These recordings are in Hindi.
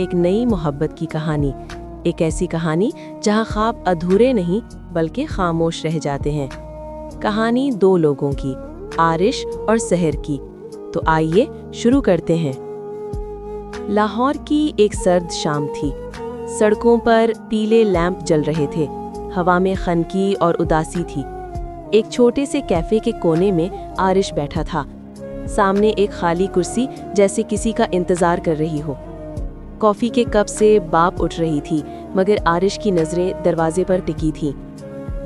एक नई मोहब्बत की कहानी, एक ऐसी कहानी जहां ख्वाब अधूरे नहीं बल्कि खामोश रह जाते हैं। कहानी दो लोगों की, आरिश और सहर की। तो आइए शुरू करते हैं। लाहौर की एक सर्द शाम थी। सड़कों पर पीले लैंप जल रहे थे, हवा में खनकी और उदासी थी। एक छोटे से कैफे के कोने में आरिश बैठा था। सामने एक खाली कुर्सी जैसे किसी का इंतजार कर रही हो। कॉफी के कप से बाप उठ रही थी, मगर आरिश की नजरें दरवाजे पर टिकी थीं।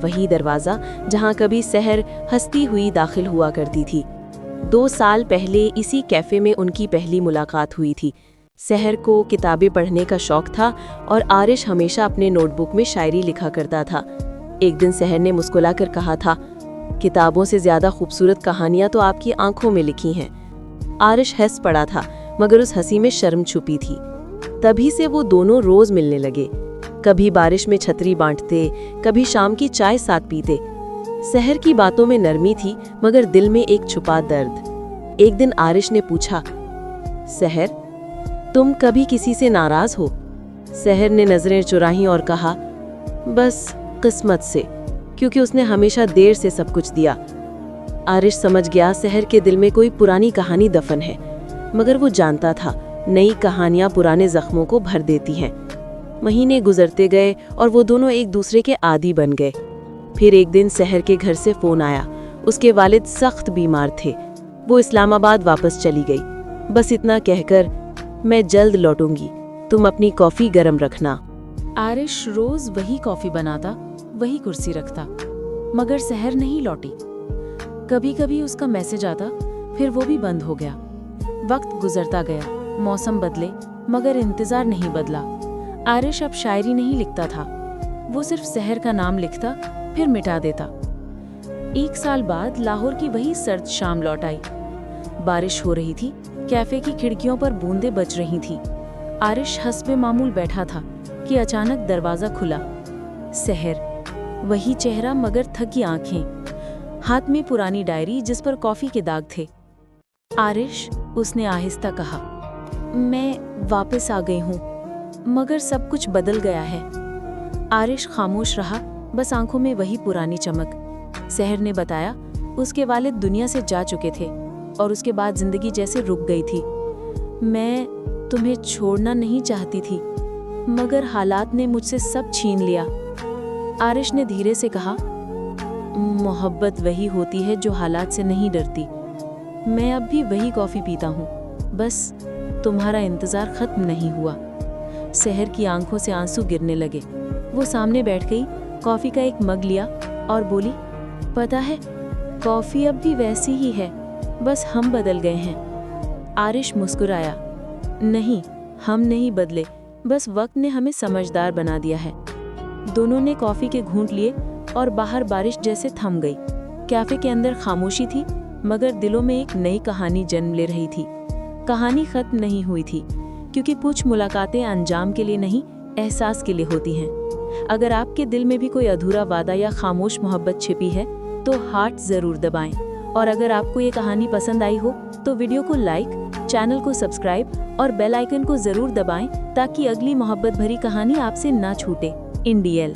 वही दरवाजा जहां कभी सहर हंसती हुई दाखिल हुआ करती थी। 2 साल पहले इसी कैफे में उनकी पहली मुलाकात हुई थी। सहर को किताबें पढ़ने का शौक था और आरिश हमेशा अपने नोटबुक में शायरी लिखा करता था। एक दिन सहर ने मुस्कुराकर कहा था, किताबों से ज्यादा खूबसूरत कहानियां तो आपकी आंखों में लिखी हैं। आरिश हंस पड़ा था, मगर उस हंसी में शर्म छुपी थी। तभी से वो दोनों रोज मिलने लगे। कभी बारिश में छतरी बांटते, कभी शाम की चाय साथ पीते। सहर की बातों में नरमी थी, मगर दिल में एक छुपा दर्द। एक दिन आरिश ने पूछा, सहर, तुम कभी किसी से नाराज हो? सहर ने नजरें चुराहीं और कहा, बस किस्मत से, क्योंकि उसने हमेशा देर से सब कुछ दिया। आरिश समझ गया सहर के दिल में कोई पुरानी कहानी दफन है, मगर वो जानता था नई कहानियां पुराने जख्मों को भर देती हैं। महीने गुजरते गए और वो दोनों एक दूसरे के आदी बन गए। फिर एक दिन सहर के घर से फोन आया। उसके वालिद सख्त बीमार थे। वो इस्लामाबाद वापस चली गई, बस इतना कहकर, मैं जल्द लौटूंगी, तुम अपनी कॉफी गरम रखना। आरिश रोज वही कॉफी बनाता, वही कुर्सी रखता, मगर सहर नहीं लौटी। कभी कभी उसका मैसेज आता, फिर वो भी बंद हो गया। वक्त गुजरता गया, मौसम बदले, मगर इंतजार नहीं बदला। आरिश अब शायरी नहीं लिखता था, वो सिर्फ सहर का नाम लिखता, फिर मिटा देता। 1 साल बाद लाहौर की वही सर्द शाम लौट आई। बारिश हो रही थी, कैफे की खिड़कियों पर बूंदें बज रही थीं। आरिश हस्बे मामूल बैठा था कि अचानक दरवाजा खुला। सहर, वही चेहरा मगर थकी आंखें, हाथ में पुरानी डायरी जिस पर कॉफी के दाग थे। आरिश, उसने आहिस्ता कहा, मैं वापस आ गई हूँ, मगर सब कुछ बदल गया है। आरिश खामोश रहा, बस आंखों में वही पुरानी चमक। सहर ने बताया, उसके वालिद दुनिया से जा चुके थे और उसके बाद जिंदगी जैसे रुक गई थी। मैं तुम्हें छोड़ना नहीं चाहती थी, मगर हालात ने मुझसे सब छीन लिया। आरिश ने धीरे से कहा, मोहब्बत वही होती है जो हालात से नहीं डरती। मैं अब भी वही कॉफी पीता हूँ, बस तुम्हारा इंतजार खत्म नहीं हुआ। सहर की आंखों से आंसू गिरने लगे। वो सामने बैठ गई, कॉफी का एक मग लिया और बोली, पता है, कॉफी अब भी वैसी ही है, बस हम बदल गए हैं। आरिश मुस्कुराया, नहीं, हम नहीं बदले, बस वक्त ने हमें समझदार बना दिया है। दोनों ने कॉफी के घूंट लिए और बाहर बारिश जैसे थम गई। कैफे के अंदर खामोशी थी, मगर दिलों में एक नई कहानी जन्म ले रही थी। कहानी खत्म नहीं हुई थी, क्योंकि कुछ मुलाकातें अंजाम के लिए नहीं, एहसास के लिए होती हैं। अगर आपके दिल में भी कोई अधूरा वादा या खामोश मोहब्बत छिपी है, तो हार्ट जरूर दबाएं। और अगर आपको ये कहानी पसंद आई हो, तो वीडियो को लाइक, चैनल को सब्सक्राइब और बेल आइकन को जरूर दबाएं, ताकि अगली मोहब्बत भरी कहानी आपसे ना छूटे। इंडियल।